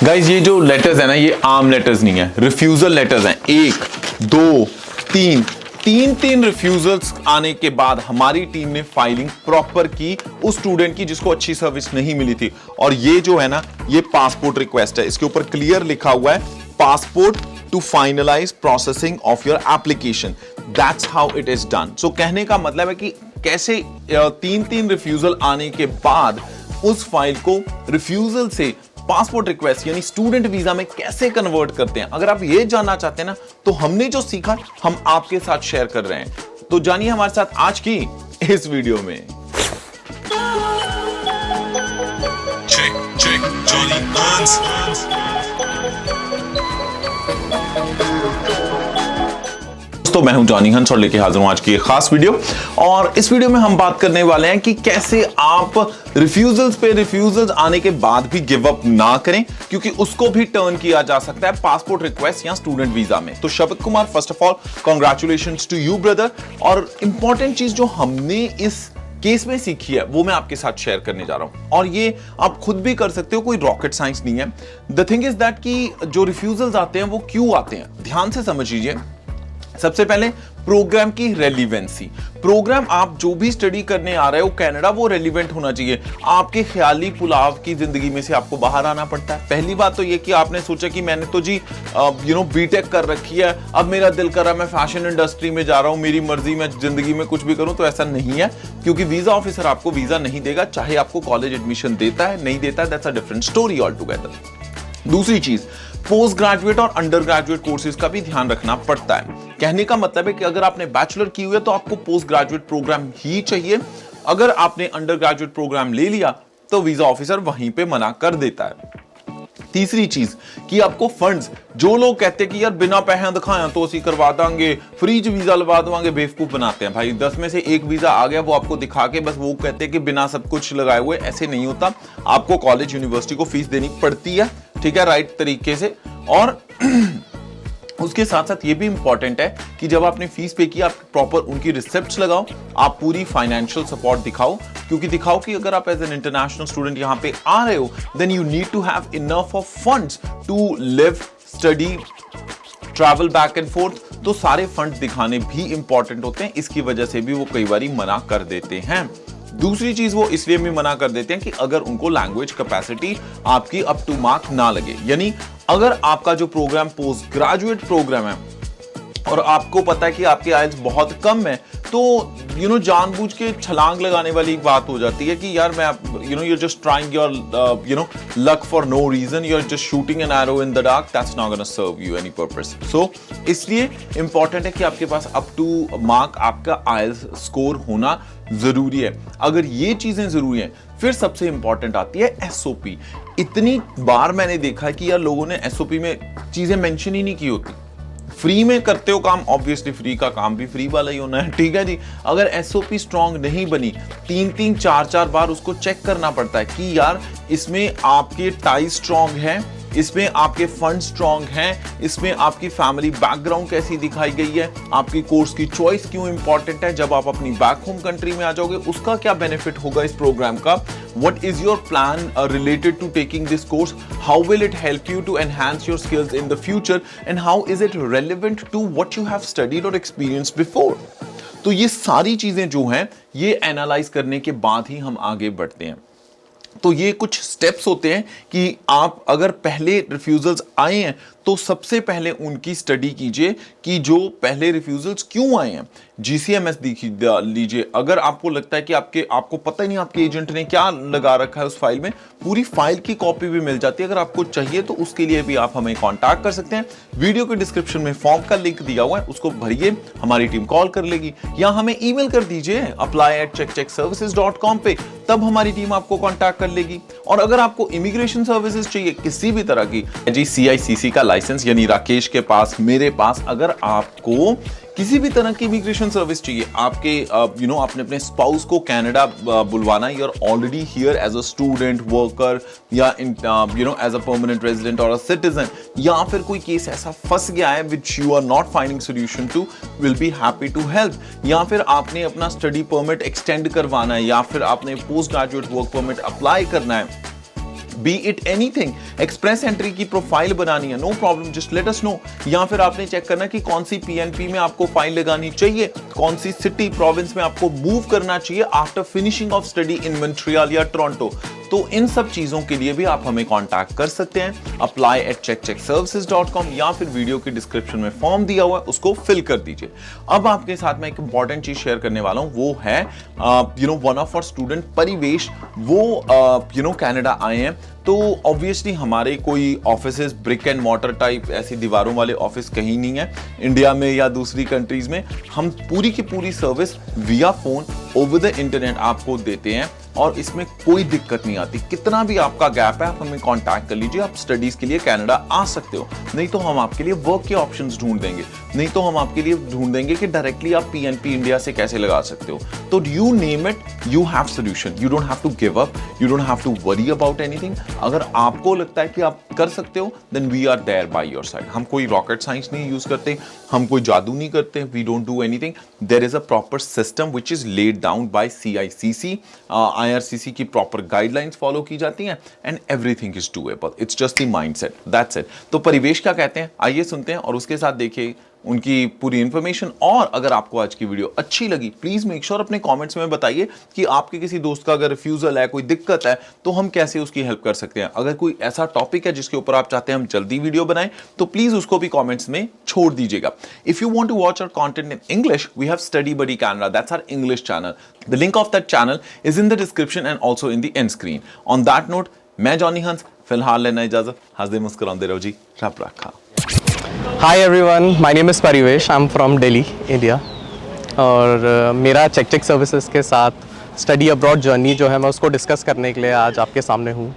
Guys ये जो letters है ना, ये आम लेटर्स नहीं है, रिफ्यूजल लेटर्स हैं। 1 2 3 तीन रिफ्यूजल्स आने के बाद हमारी टीम ने फाइलिंग प्रॉपर की उस स्टूडेंट की जिसको अच्छी सर्विस नहीं मिली थी। और ये जो है ना, ये पासपोर्ट रिक्वेस्ट है, इसके ऊपर क्लियर लिखा हुआ है passport to finalise processing of your application, that's how it is done. So कहने का मतलब है कि कैसे तीन रिफ्यूजल आने के बाद उस फाइल को रिफ्यूजल से पासपोर्ट रिक्वेस्ट यानी स्टूडेंट वीजा में कैसे कन्वर्ट करते हैं। अगर आप ये जानना चाहते हैं ना, तो हमने जो सीखा हम आपके साथ शेयर कर रहे हैं। तो जानिए हमारे साथ आज की इस वीडियो में। check, Johnny Guns. तो मैं हूं जॉनी हंस और लेके हाजिर हूं आज की एक खास वीडियो। और इस वीडियो में हम बात करने वाले हैं कि कैसे आप रिफ्यूजल्स आने के बाद भी गिव अप ना करें, क्योंकि उसको भी टर्न किया जा सकता है पासपोर्ट रिक्वेस्ट या स्टूडेंट वीजा में। तो Shabd Kumar, first of all congratulations to you brother. और इंपॉर्टेंट चीज जो हमने इस केस में सीखी है वो मैं आपके साथ शेयर करने जा रहा हूं, और ये आप खुद भी कर सकते हो, कोई रॉकेट साइंस नहीं है। द थिंग इज दैट कि जो रिफ्यूजल्स आते हैं वो क्यों आते हैं, ध्यान से समझ लीजिए। सबसे पहले प्रोग्राम की रेलिवेंसी। प्रोग्राम आप जो भी स्टडी करने आ रहे हो कनाडा, वो रेलिवेंट होना चाहिए। आपके ख्याली पुलाव की जिंदगी में से आपको बाहर आना पड़ता है। पहली बात तो ये कि आपने सोचा कि मैंने तो जी बीटेक कर रखी है, अब मेरा दिल कर रहा है मैं फैशन इंडस्ट्री में जा रहा हूं, मेरी मर्जी, मैं जिंदगी में कुछ भी करूं। तो ऐसा नहीं है, क्योंकि वीजा ऑफिसर आपको वीजा नहीं देगा, चाहे आपको कॉलेज एडमिशन देता है नहीं देता है, that's a different story all together. दूसरी चीज, पोस्ट ग्रेजुएट और अंडर ग्रेजुएट कोर्सेज का भी ध्यान रखना पड़ता है। कहने का मतलब है कि अगर आपने बैचलर की हुई है तो आपको पोस्ट ग्रेजुएट प्रोग्राम ही चाहिए। अगर आपने अंडर ग्रेजुएट प्रोग्राम ले लिया तो वीजा ऑफिसर वहीं पे मना कर देता है। तीसरी चीज कि आपको फंड्स, जो लोग कहते हैं कि यार बिना पैसे दिखाया तो ਅਸੀਂ करवा देंगे, फ्रीज वीजा लगा देंगे, बेवकूफ बनाते हैं भाई। 10 में से एक वीजा आ गया, वो आपको दिखा के बस वो कहते हैं कि बिना सब कुछ लगाए हुए। ऐसे नहीं होता, आपको कॉलेज यूनिवर्सिटी को फीस देनी पड़ती है, ठीक है, राइट तरीके से। और उसके साथ साथ ये भी इंपॉर्टेंट है कि जब आपने फीस पे की, आप प्रॉपर उनकी रिसिप्ट्स लगाओ, आप पूरी फाइनेंशियल सपोर्ट दिखाओ, क्योंकि दिखाओ कि अगर आप एज एन इंटरनेशनल स्टूडेंट यहां पे आ रहे हो, then you need to have enough of funds to live, study, travel back and forth. तो सारे फंड्स दिखाने भी इंपॉर्टेंट होते हैं, इसकी वजह से भी वो कई बार मना कर देते हैं। दूसरी चीज वो इसलिए भी मना कर देते हैं कि अगर उनको लैंग्वेज कैपेसिटी आपकी अप टू मार्क ना लगे। यानी अगर आपका जो प्रोग्राम पोस्ट ग्रेजुएट प्रोग्राम है और आपको पता है कि आपके आइल्स बहुत कम है, तो जानबूझ के छलांग लगाने वाली बात हो जाती है कि यार मैं you're just trying your luck for no reason, you're just shooting an arrow in the dark, that's not going to serve you any purpose. So इसलिए इंपॉर्टेंट है कि आपके पास अप टू मार्क आपका आइल्स स्कोर होना जरूरी है। अगर ये चीजें जरूरी हैं, फिर सबसे इंपॉर्टेंट आती है एसओपी। इतनी बार मैंने देखा है कि यार लोगों ने एसओपी में चीजें मेंशन ही नहीं की होती। फ्री में करते हो काम, ऑब्वियसली फ्री का काम भी फ्री वाला ही होना है, ठीक है जी। अगर एसओपी स्ट्रांग नहीं बनी, 3-3 4-4 बार उसको चेक करना पड़ता है कि यार इसमें आपके टाई स्ट्रांग है, इसमें आपके फंड स्ट्रांग हैं, इसमें आपकी फैमिली बैकग्राउंड कैसी दिखाई गई है, आपकी कोर्स की चॉइस क्यों इंपॉर्टेंट है, जब आप अपनी बैक होम कंट्री में आ जाओगे उसका क्या बेनिफिट होगा इस प्रोग्राम का, what is your plan related to taking this course, how will it help you to enhance your skills in the future, and how is it relevant to what you have studied और experienced before. तो ये सारी चीजें जो हैं, ये analyse करने के बाद ही हम आगे बढ़ते हैं। तो ये कुछ स्टेप्स होते हैं कि आप अगर पहले रिफ्यूजल्स आए हैं तो सबसे पहले उनकी स्टडी कीजिए कि जो पहले रिफ्यूजल्स क्यों आए हैं। जीसीएमएस लीजिए। अगर आपको लगता है कि आपको पता ही नहीं आपके एजेंट ने क्या लगा रखा है उस फाइल में, पूरी फाइल की कॉपी भी मिल जाती है। अगर आपको चाहिए तो उसके लिए भी आप हमें कांटेक्ट कर सकते हैं। वीडियो के डिस्क्रिप्शन में फॉर्म का लिंक दिया हुआ है, उसको भरिए, हमारी टीम कॉल कर लेगी, या हमें ईमेल कर दीजिए apply@checkcheckservices.com पे, तब हमारी टीम आपको कांटेक्ट कर लेगी। और अगर आपको इमिग्रेशन सर्विसेज चाहिए किसी भी तरह की, जी CICC का लाइसेंस, यानी राकेश के पास, मेरे पास, अगर आपको किसी भी तरह की इमिग्रेशन सर्विस चाहिए, आपके आपने अपने स्पाउस को कनाडा बुलवाना, you are already here as a student, worker, या as a permanent resident or a citizen, या फिर कोई केस ऐसा फंस गया है which you are not finding solution to, will be happy to help, या फिर आपने अपना स्टडी परमिट एक्सटेंड करवाना है, या फिर आपने post graduate work permit apply करना है, be it anything, express entry की प्रोफाइल बनानी है, no problem, just let us know. या फिर आपने चेक करना कि कौन सी पीएनपी में आपको फाइल लगानी चाहिए, कौन सी सिटी प्रोविंस में आपको मूव करना चाहिए after finishing of study in Montreal या टोरंटो। तो इन सब चीजों के लिए भी आप हमें कांटेक्ट कर सकते हैं। apply@checkcheckservices.com या फिर वीडियो के डिस्क्रिप्शन में फॉर्म दिया हुआ है, उसको फिल कर दीजिए। अब आपके साथ में एक इंपॉर्टेंट चीज शेयर करने वाला हूं, वो है वन ऑफ आवर स्टूडेंट परिवेश, वो कनाडा आए हैं। तो ऑब्वियसली हमारे कोई offices brick and mortar type ऐसी दीवारों वाले ऑफिस कहीं नहीं है इंडिया में या दूसरी कंट्रीज में। हम पूरी की पूरी सर्विस विया फोन ओवर द इंटरनेट आपको देते हैं और इसमें कोई दिक्कत नहीं आती। कितना भी आपका गैप है आप हमें कांटेक्ट कर लीजिए। आप स्टडीज के लिए कनाडा आ सकते हो, नहीं तो हम आपके लिए वर्क के ऑप्शंस ढूंढ देंगे, नहीं तो हम आपके लिए ढूंढ देंगे कि डायरेक्टली आप पीएनपी इंडिया से कैसे लगा सकते हो। तो you name it, you have solution. You don't have to give up, you don't have to worry about anything. अगर आपको लगता है कि आप कर सकते हो, then we are there by your side. हम कोई रॉकेट साइंस नहीं यूज करते, हम कोई जादू नहीं करते, we don't do anything. There is a proper system which is laid down by CICC, IRCC की प्रॉपर गाइडलाइंस फॉलो की जाती हैं and everything is doable. It's just the mindset, that's it. तो परिवेश क्या कहते हैं आइए सुनते हैं और उसके साथ देखिए उनकी पूरी इंफॉर्मेशन। और अगर आपको आज की वीडियो अच्छी लगी, प्लीज मेक श्योर अपने कमेंट्स में बताइए कि आपके किसी दोस्त का अगर रिफ्यूजल है, कोई दिक्कत है, तो हम कैसे उसकी हेल्प कर सकते हैं। अगर कोई ऐसा टॉपिक है जिसके ऊपर आप चाहते हैं हम जल्दी वीडियो बनाएं, तो प्लीज उसको भी कमेंट्स में छोड़ दीजिएगा। If you want to watch our content in English, we have study buddy Canada, that's our English channel. The link of that channel is in the description and also in the end screen. On that note, मैं Johnny Hans फिलहाल लेना इजाजत। हंसदे मुस्कुराते रहो जी, रब रखा। Hi everyone, my name is Parivesh, I'm from Delhi, India। और मेरा चेक सर्विसेज के साथ स्टडी अब्रॉड जर्नी जो है मैं उसको डिस्कस करने के लिए आज आपके सामने हूँ।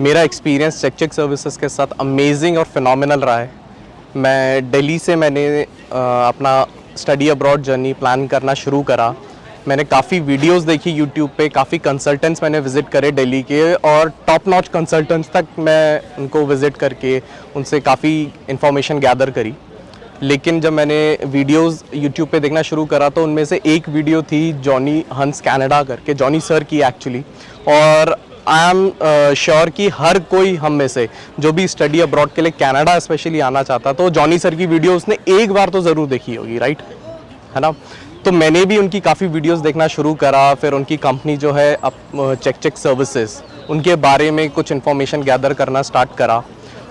मेरा एक्सपीरियंस चेक सर्विसेज के साथ अमेजिंग और फिनोमिनल रहा है। मैं दिल्ली से मैंने अपना स्टडी अब्रॉड जर्नी प्लान करना शुरू करा। मैंने काफ़ी वीडियोस देखी यूट्यूब पे, काफ़ी कंसल्टेंट्स मैंने विज़िट करे दिल्ली के, और टॉप नॉच कंसल्टेंट्स तक मैं उनको विज़िट करके उनसे काफ़ी इन्फॉर्मेशन गैदर करी। लेकिन जब मैंने वीडियोस यूट्यूब पे देखना शुरू करा तो उनमें से एक वीडियो थी जॉनी हंस कनाडा करके, जॉनी सर की एक्चुअली। और आई एम श्योर कि हर कोई हम में से जो भी स्टडी अब्रॉड के लिए कनाडा स्पेशली आना चाहता तो जॉनी सर की वीडियो उसने एक बार तो ज़रूर देखी होगी, राइट, है ना। तो मैंने भी उनकी काफ़ी वीडियोस देखना शुरू करा। फिर उनकी कंपनी जो है चेक सर्विसेज, उनके बारे में कुछ इन्फॉर्मेशन गैदर करना स्टार्ट करा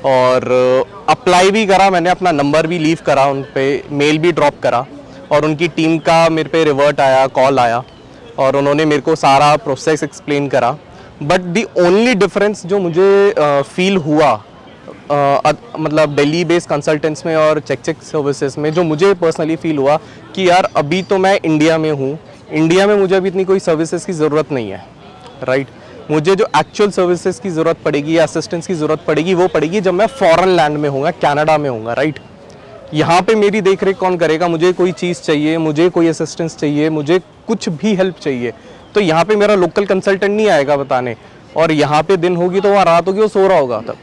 और अप्लाई भी करा। मैंने अपना नंबर भी लीव करा, उन पे मेल भी ड्रॉप करा और उनकी टीम का मेरे पे रिवर्ट आया, कॉल आया और उन्होंने मेरे को सारा प्रोसेस एक्सप्लेन करा। बट दी ओनली डिफरेंस जो मुझे फील हुआ मतलब दिल्ली बेस्ड कंसल्टेंट्स में और चेक सर्विसेज में, जो मुझे पर्सनली फील हुआ कि यार अभी तो मैं इंडिया में हूँ, इंडिया में मुझे अभी इतनी कोई सर्विसेज की ज़रूरत नहीं है, राइट। मुझे जो एक्चुअल सर्विसेज की ज़रूरत पड़ेगी या असिस्टेंस की ज़रूरत पड़ेगी वो पड़ेगी जब मैं फॉरेन लैंड में हूँगा, कनाडा में हूँगा, राइट। यहाँ पे मेरी देख रेख कौन करेगा? मुझे कोई चीज़ चाहिए, मुझे कोई असिस्टेंस चाहिए, मुझे कुछ भी हेल्प चाहिए, तो यहाँ पे मेरा लोकल कंसल्टेंट नहीं आएगा बताने। और यहाँ पे दिन होगी तो वहाँ रात होगी, वो सो रहा होगा तब।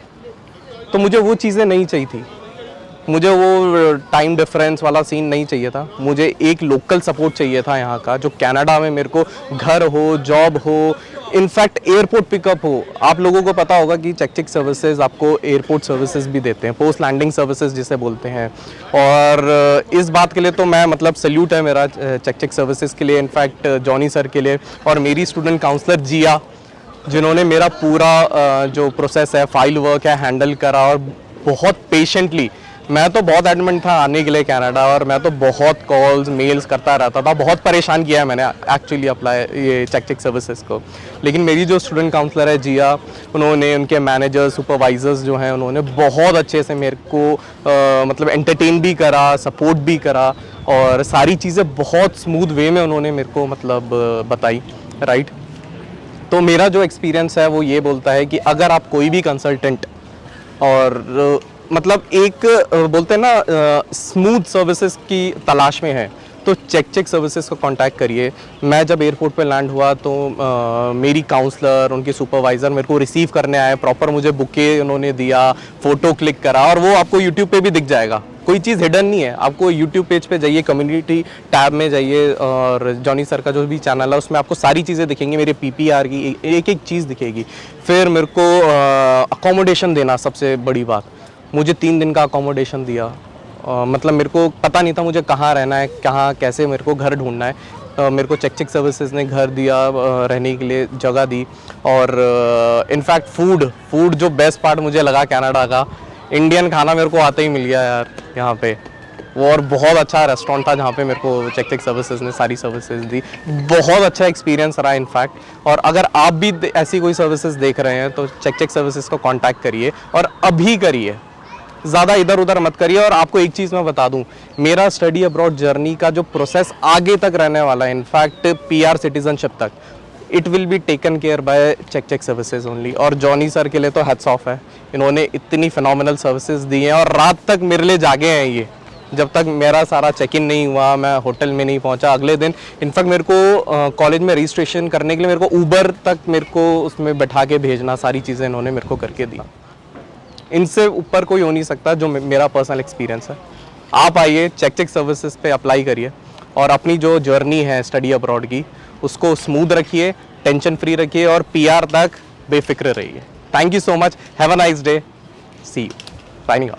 तो मुझे वो चीज़ें नहीं चाहिए थी, मुझे वो टाइम डिफरेंस वाला सीन नहीं चाहिए था। मुझे एक लोकल सपोर्ट चाहिए था यहाँ का, जो कनाडा में मेरे को घर हो, जॉब हो, इनफैक्ट एयरपोर्ट पिकअप हो। आप लोगों को पता होगा कि चेक सर्विसेज आपको एयरपोर्ट सर्विसेज भी देते हैं, पोस्ट लैंडिंग सर्विसेज जिसे बोलते हैं। और इस बात के लिए तो मैं मतलब सल्यूट है मेरा चेक सर्विसेज के लिए, इनफैक्ट जॉनी सर के लिए और मेरी स्टूडेंट काउंसलर जिया, जिन्होंने मेरा पूरा जो प्रोसेस है, फाइल वर्क है, हैंडल करा। और बहुत पेशेंटली, मैं तो बहुत एडमेंट था आने के लिए कनाडा, और मैं तो बहुत कॉल्स मेल्स करता रहता था, बहुत परेशान किया है मैंने एक्चुअली अप्लाई ये चेक सर्विसेज को। लेकिन मेरी जो स्टूडेंट काउंसलर है जिया, उन्होंने, उनके मैनेजर्स, सुपरवाइजर्स जो हैं, उन्होंने बहुत अच्छे से मेरे को मतलब एंटरटेन भी करा, सपोर्ट भी करा और सारी चीज़ें बहुत स्मूथ वे में उन्होंने मेरे को मतलब बताई, राइट। तो मेरा जो एक्सपीरियंस है वो ये बोलता है कि अगर आप कोई भी कंसल्टेंट और मतलब एक बोलते हैं ना स्मूथ सर्विसेज की तलाश में है तो चेक सर्विसेज को कांटेक्ट करिए। मैं जब एयरपोर्ट पे लैंड हुआ तो मेरी काउंसलर, उनके सुपरवाइज़र मेरे को रिसीव करने आए, प्रॉपर मुझे बुके उन्होंने दिया, फ़ोटो क्लिक करा, और वो आपको यूट्यूब पे भी दिख जाएगा। कोई चीज़ हिडन नहीं है। आपको यूट्यूब पेज पे जाइए, कम्युनिटी टैब में जाइए और जॉनी सर का जो भी चैनल है उसमें आपको सारी चीज़ें दिखेंगी, मेरे PPR की एक एक चीज़ दिखेगी। फिर मेरे को अकोमोडेशन देना सबसे बड़ी बात, मुझे 3 दिन का अकोमोडेशन दिया। मतलब मेरे को पता नहीं था मुझे कहाँ रहना है, कहाँ कैसे मेरे को घर ढूंढना है। मेरे को चेक सर्विसेज ने घर दिया, रहने के लिए जगह दी। और इनफैक्ट फूड जो बेस्ट पार्ट मुझे लगा कनाडा का, इंडियन खाना मेरे को आते ही मिल गया यार यहाँ पे। वो और बहुत अच्छा रेस्टोरेंट था जहाँ पे मेरे को चेक सर्विसेज ने सारी सर्विसेज दी। बहुत अच्छा एक्सपीरियंस रहा इनफैक्ट। और अगर आप भी ऐसी कोई सर्विसेज देख रहे हैं तो चेक सर्विसेज को कांटेक्ट करिए और अभी करिए, ज़्यादा इधर उधर मत करिए। और आपको एक चीज़ मैं बता दूं, मेरा स्टडी अब्रॉड जर्नी का जो प्रोसेस आगे तक रहने वाला है, इनफैक्ट PR सिटीजनशिप तक, it will be taken care by check services only. और जॉनी सर के लिए तो हैट्स ऑफ है, इन्होंने इतनी फिनोमिनल सर्विसेज दी हैं और रात तक मेरे लिए जागे हैं ये। जब तक मेरा सारा चेक इन नहीं हुआ, मैं होटल में नहीं पहुंचा, अगले दिन इनफैक्ट मेरे को कॉलेज में रजिस्ट्रेशन करने के लिए मेरे को ऊबर तक मेरे को उसमें बैठा के भेजना, सारी चीज़ें इन्होंने मेरे को करके दी। इनसे ऊपर कोई हो नहीं सकता जो मेरा पर्सनल एक्सपीरियंस है। आप आइए, चेक सर्विसेज पे अप्लाई करिए और अपनी जो जर्नी है स्टडी अब्रॉड की उसको स्मूथ रखिए, टेंशन फ्री रखिए और PR तक बेफिक्र रहिए। Thank you so much, have a nice day, see you, signing of.